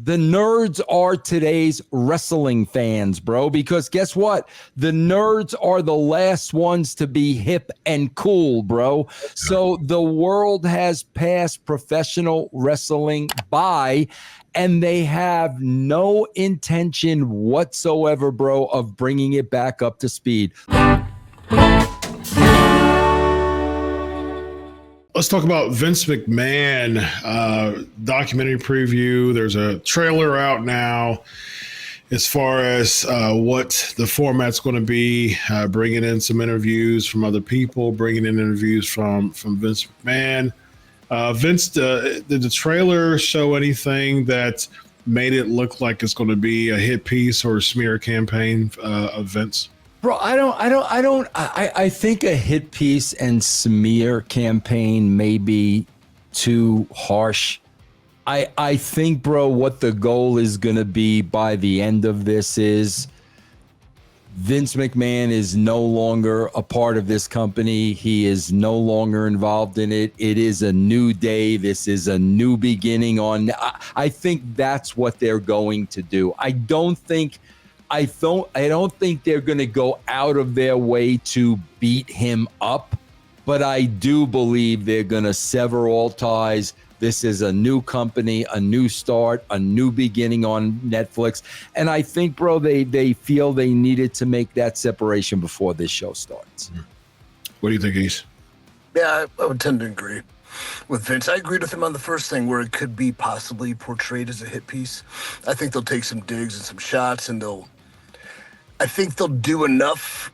The nerds are today's wrestling fans, bro, because guess what? The nerds are the last ones to be hip and cool, bro. So the world has passed professional wrestling by, and they have no intention whatsoever, bro, of bringing it back up to speed. Let's talk about Vince McMahon documentary preview. There's a trailer out now as far as what the format's going to be, bringing in some interviews from other people, bringing in interviews from Vince McMahon. Vince, did the trailer show anything that made it look like it's going to be a hit piece or a smear campaign of Vince? Bro, I think a hit piece and smear campaign may be too harsh. I think, bro, what the goal is going to be by the end of this is Vince McMahon is no longer a part of this company. He is no longer involved in it. It is a new day. This is a new beginning on. I think that's what they're going to do. I don't think they're going to go out of their way to beat him up, but I do believe they're going to sever all ties. This is a new company, a new start, a new beginning on Netflix. And I think, bro, they feel they needed to make that separation before this show starts. What do you think, Ace? Yeah, I would tend to agree with Vince. I agreed with him on the first thing where it could be possibly portrayed as a hit piece. I think they'll take some digs and some shots, and I think they'll do enough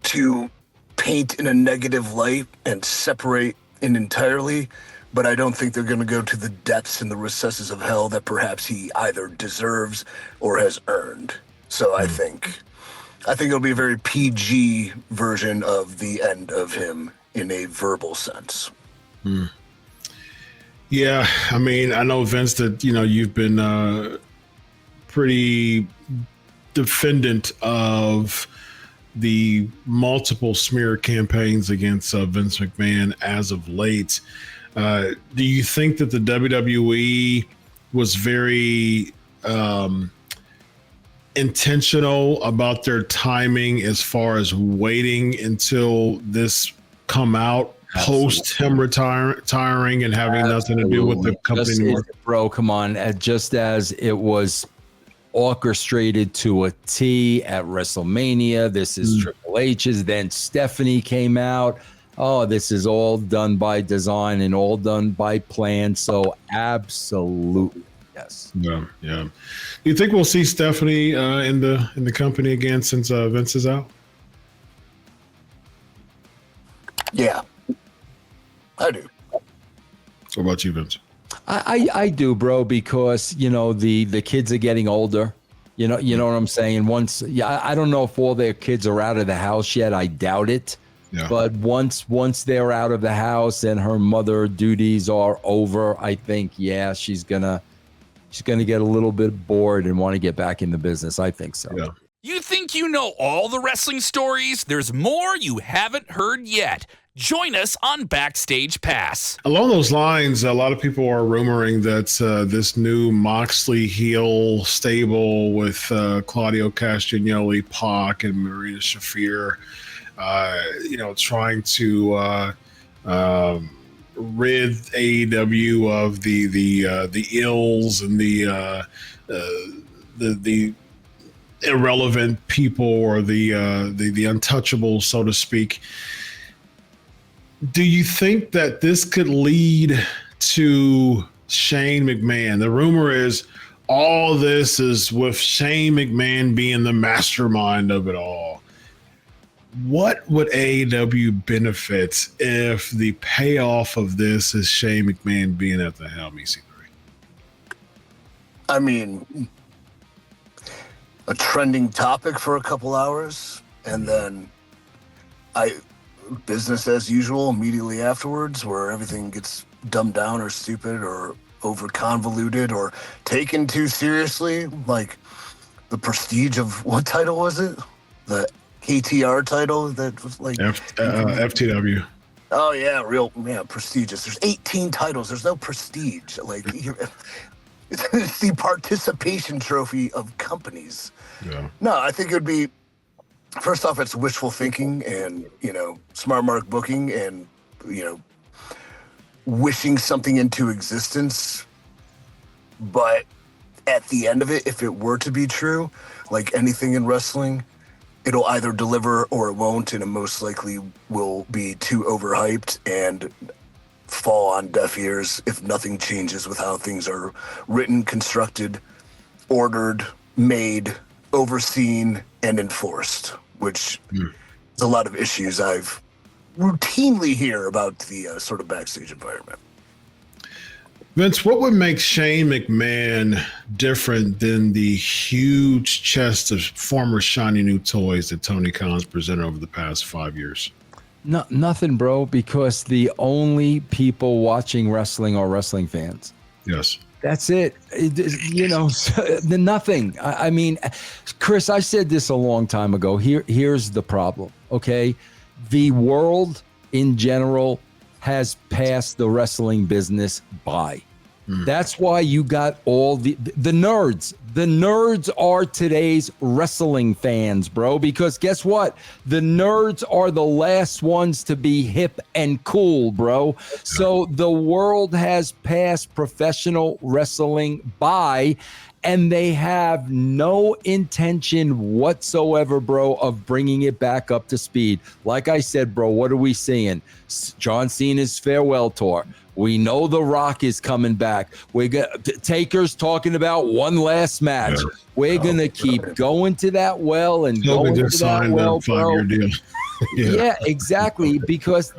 to paint in a negative light and separate it entirely, but I don't think they're going to go to the depths and the recesses of hell that perhaps he either deserves or has earned. So I think it'll be a very PG version of the end of him in a verbal sense. Yeah, I mean, I know, Vince, that, you've been pretty defendant of the multiple smear campaigns against Vince McMahon as of late. Do you think that the WWE was very intentional about their timing as far as waiting until this come out post him retiring and having nothing to do with the company anymore? Bro, come on. Just as it was orchestrated to a T at WrestleMania. This is Triple H's. Then Stephanie came out. Oh, this is all done by design and all done by plan. So absolutely, yes. Yeah. Do you think we'll see Stephanie in the company again since Vince is out? Yeah, I do. What about you, Vince? I do, bro, because the kids are getting older. You know what I'm saying? I don't know if all their kids are out of the house yet. I doubt it. Yeah. But once they're out of the house and her mother duties are over, I think she's gonna get a little bit bored and want to get back in the business. I think so. Yeah. You think you know all the wrestling stories? There's more you haven't heard yet. Join us on Backstage Pass. Along those lines, a lot of people are rumoring that this new Moxley heel stable with Claudio Castagnoli, Pac, and Marina Shafir, trying to rid AEW of the ills and the irrelevant people or the untouchables, so to speak. Do you think that this could lead to Shane McMahon? The rumor is all this is with Shane McMahon being the mastermind of it all. What would AEW benefit if the payoff of this is Shane McMahon being at the helm, EC3? I mean, a trending topic for a couple hours, and then business as usual immediately afterwards, where everything gets dumbed down or stupid or over convoluted or taken too seriously, like the prestige of what title was it? The KTR title that was like FTW. Oh yeah, prestigious. There's 18 titles. There's no prestige. Like It's the participation trophy of companies. Yeah. No, I think it would be, first off, it's wishful thinking and, smart mark booking and, wishing something into existence. But at the end of it, if it were to be true, like anything in wrestling, it'll either deliver or it won't, and it most likely will be too overhyped and fall on deaf ears if nothing changes with how things are written, constructed, ordered, made, overseen, and enforced, which is a lot of issues I've routinely hear about the sort of backstage environment. Vince, what would make Shane McMahon different than the huge chest of former shiny new toys that Tony Khan's presented over the past 5 years? No, nothing, bro, because the only people watching wrestling are wrestling fans. Yes. That's it. Nothing. I mean, Chris, I said this a long time ago. Here's the problem, okay? The world in general has passed the wrestling business by. That's why you got all the nerds. The nerds are today's wrestling fans, bro, because guess what? The nerds are the last ones to be hip and cool, bro. So the world has passed professional wrestling by, and they have no intention whatsoever, bro, of bringing it back up to speed. Like I said, bro, what are we seeing? John Cena's farewell tour. We know The Rock is coming back. We got Taker's talking about one last match. Yeah. We're gonna keep going to that well and going to that well, bro. Deal. Yeah, exactly. Because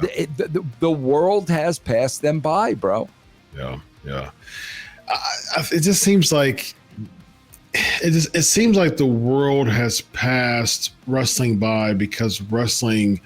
the world has passed them by, bro. Yeah. It just seems like it seems like the world has passed wrestling by because wrestling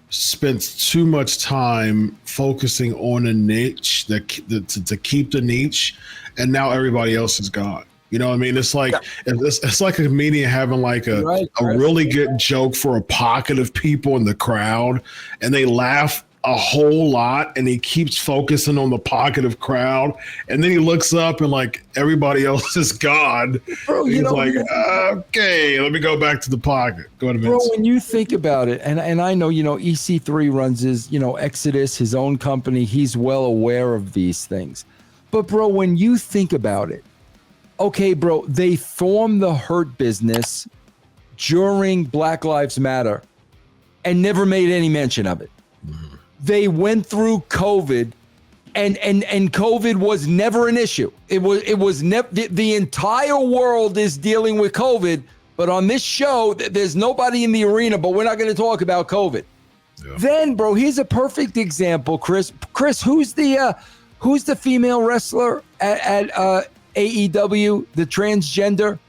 spends too much time focusing on a niche to keep the niche, and now everybody else is gone. You know what I mean? It's like it's like a comedian having like a really good joke for a pocket of people in the crowd, and they laugh a whole lot, and he keeps focusing on the pocket of crowd, and then he looks up and like everybody else is gone. Bro, he's like, okay, let me go back to the pocket. Go ahead, Vince. Bro, when you think about it, and I know, EC3 runs his, Exodus, his own company. He's well aware of these things. But bro, when you think about it, okay, bro, they formed the Hurt Business during Black Lives Matter and never made any mention of it. Mm-hmm. They went through COVID, and COVID was never an issue. It was never. The entire world is dealing with COVID, but on this show, there's nobody in the arena. But we're not going to talk about COVID. Yeah. Then, bro, here's a perfect example, Chris. Chris, who's the female wrestler at AEW, the transgender?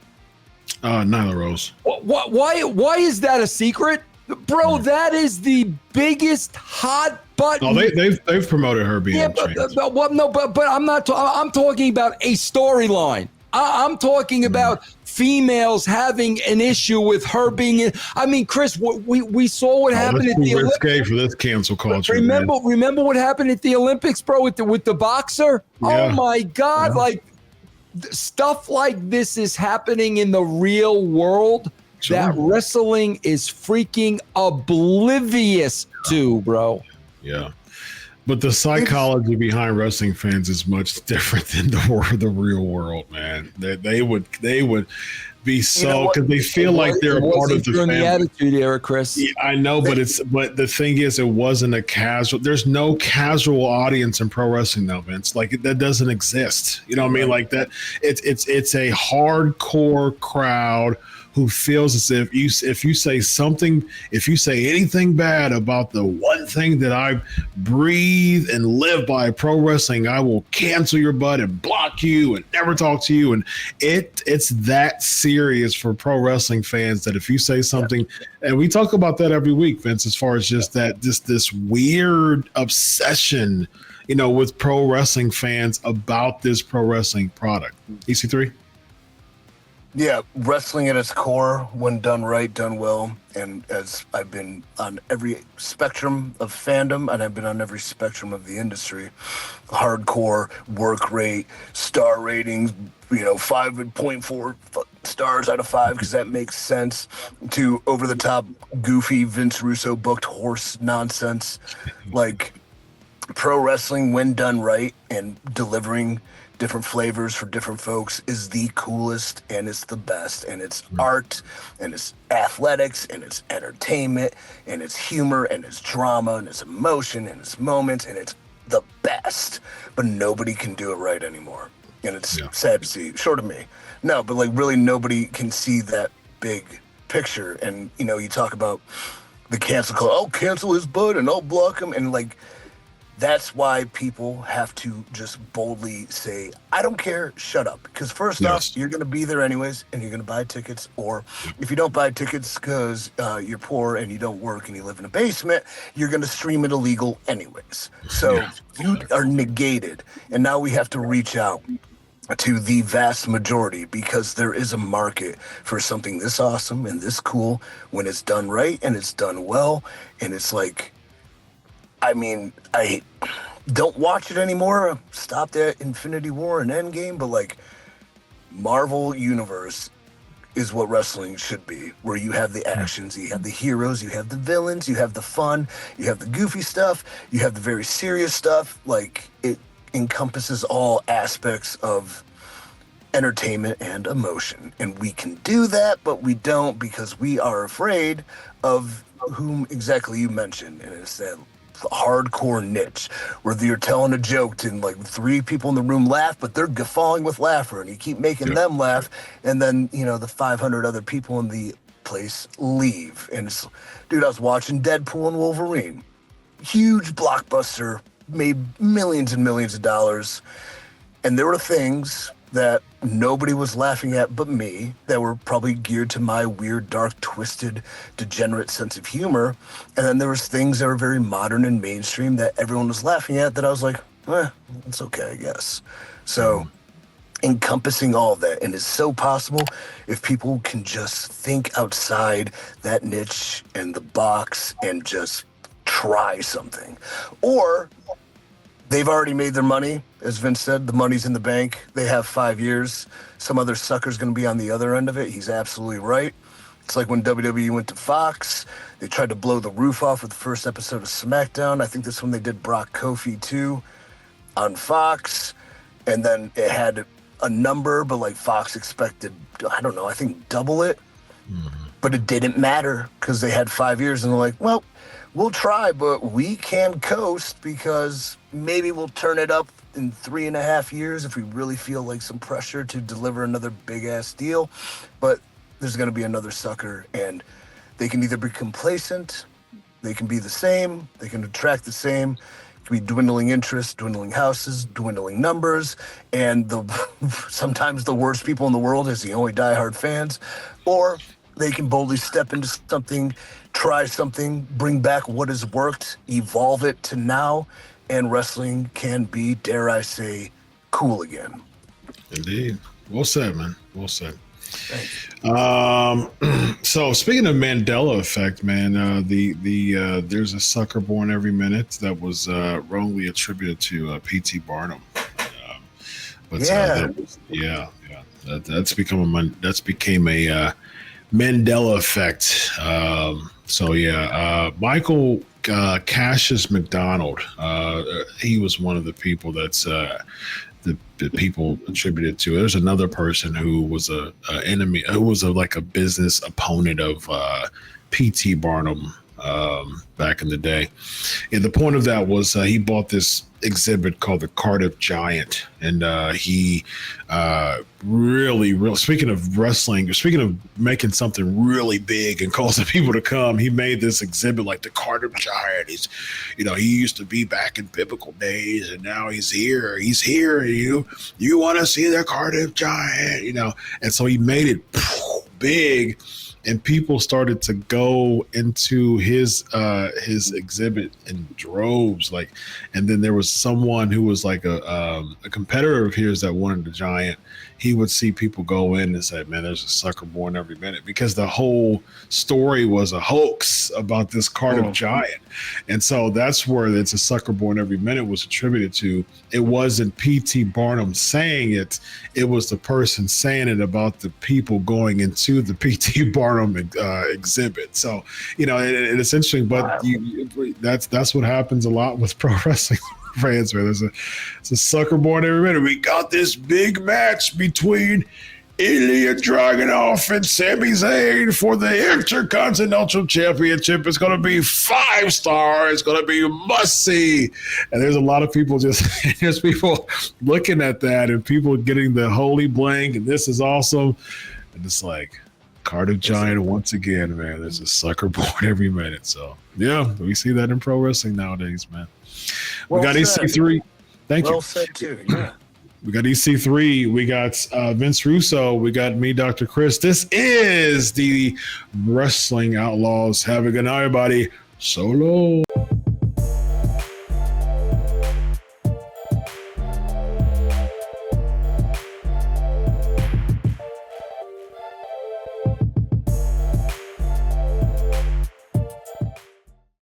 Nyla Rose. Why is that a secret? Bro, that is the biggest hot button. Oh, they've promoted her being trans. But I'm not. I'm talking about a storyline. I'm talking about females having an issue with her being in. I mean, Chris, we saw what happened at the Olympics. For this cancel culture. Remember what happened at the Olympics, bro, with the boxer? Yeah. Oh my God! Yeah. Like stuff like this is happening in the real world. Sure. That wrestling is freaking oblivious to, bro. Yeah. But the psychology behind wrestling fans is much different than the real world, man. They would be so, because they feel like they're a part of the family. The Attitude Era, Chris. Yeah, I know, but the thing is, it wasn't a casual. There's no casual audience in pro wrestling now, Vince. Like that doesn't exist. You know what I mean? Like that. It's a hardcore crowd who feels as if you say anything bad about the one thing that I breathe and live by, pro wrestling, I will cancel your butt and block you and never talk to you. And it's that serious for pro wrestling fans that if you say something, and we talk about that every week, Vince, as far as just this weird obsession, with pro wrestling fans about this pro wrestling product. EC3? Yeah, wrestling at its core, when done right, done well, and as I've been on every spectrum of fandom, and I've been on every spectrum of the industry, hardcore, work rate, star ratings, 5.4 stars out of 5, because that makes sense, to over-the-top, goofy, Vince Russo booked horse nonsense, like pro wrestling, when done right and delivering different flavors for different folks, is the coolest, and it's the best, and it's art, and it's athletics, and it's entertainment, and it's humor, and it's drama, and it's emotion, and it's moments, and it's the best. But nobody can do it right anymore, and it's sad to see, short of me. No, but like really nobody can see that big picture. And you talk about the cancel call, I'll cancel his butt and I'll block him, and like that's why people have to just boldly say, I don't care, shut up. Because first off, you're going to be there anyways, and you're going to buy tickets. Or if you don't buy tickets because you're poor and you don't work and you live in a basement, you're going to stream it illegal anyways. So you are negated. And now we have to reach out to the vast majority, because there is a market for something this awesome and this cool when it's done right and it's done well. And it's like, I don't watch it anymore. Stopped at Infinity War and Endgame, but like Marvel Universe is what wrestling should be, where you have the actions, you have the heroes, you have the villains, you have the fun, you have the goofy stuff, you have the very serious stuff. Like it encompasses all aspects of entertainment and emotion. And we can do that, but we don't, because we are afraid of whom exactly you mentioned. And it's that hardcore niche where you're telling a joke and like 3 people in the room laugh, but they're guffawing with laughter, and you keep making them laugh, and then the 500 other people in the place leave. And it's, dude, I was watching Deadpool and Wolverine, huge blockbuster, made millions and millions of dollars, and there were things that nobody was laughing at but me, that were probably geared to my weird, dark, twisted, degenerate sense of humor. And then there was things that were very modern and mainstream that everyone was laughing at, that I was like, it's okay, I guess. So encompassing all of that, and it's so possible if people can just think outside that niche and the box and just try something. Or they've already made their money. As Vince said, the money's in the bank. They have 5 years. Some other sucker's going to be on the other end of it. He's absolutely right. It's like when WWE went to Fox. They tried to blow the roof off with the first episode of SmackDown. I think this one they did Brock Kofi too on Fox. And then it had a number, but like Fox expected, I don't know, I think double it. But it didn't matter because they had 5 years, and they're like, well, we'll try, but we can coast, because maybe we'll turn it up in 3.5 years if we really feel like some pressure to deliver another big ass deal. But there's going to be another sucker, and they can either be complacent, they can be the same, they can attract the same. It can be dwindling interest, dwindling houses, dwindling numbers, and sometimes the worst people in the world is the only diehard fans. Or they can boldly step into something, try something, bring back what has worked, evolve it to now, and wrestling can be, dare I say, cool again. Indeed. Well said, man. Well said. Thank you. So speaking of Mandela effect, man, there's a sucker born every minute that was wrongly attributed to P.T. Barnum. That's became a Mandela effect. Michael Cassius McDonald. He was one of the people that's the people attributed to. There's another person who was a enemy, who was like a business opponent of P.T. Barnum back in the day. And the point of that was he bought this exhibit called the Cardiff Giant, and he really speaking of wrestling, speaking of making something really big and causing people to come, he made this exhibit like the Cardiff Giant. He's, he used to be back in biblical days, and now he's here. You want to see the Cardiff Giant, and so he made it big. and people started to go into his exhibit in droves. Like, and then there was someone who was like a competitor of his that wanted the Giant. He would see people go in and say, man, there's a sucker born every minute, because the whole story was a hoax about this Cardiff Giant. And so that's where it's a sucker born every minute was attributed to. It wasn't P.T. Barnum saying it. It was the person saying it about the people going into the P.T. Barnum exhibit. So, you know, it's interesting, but that's what happens a lot with pro wrestling fans, man. It's a sucker born every minute. We got this big match between Ilya Dragunov and Sami Zayn for the Intercontinental Championship. It's going to be 5-star. It's going to be must-see. And there's a lot of people there's people looking at that and people getting the holy blank, and this is awesome. And it's like, Cardiff Giant once again, man. There's a sucker born every minute. So, yeah, we see that in pro wrestling nowadays, man. We got EC3. Thank you. Well said, too. Yeah. We got EC3. We got Vince Russo. We got me, Dr. Chris. This is the Wrestling Outlaws. Have a good night, everybody. Solo.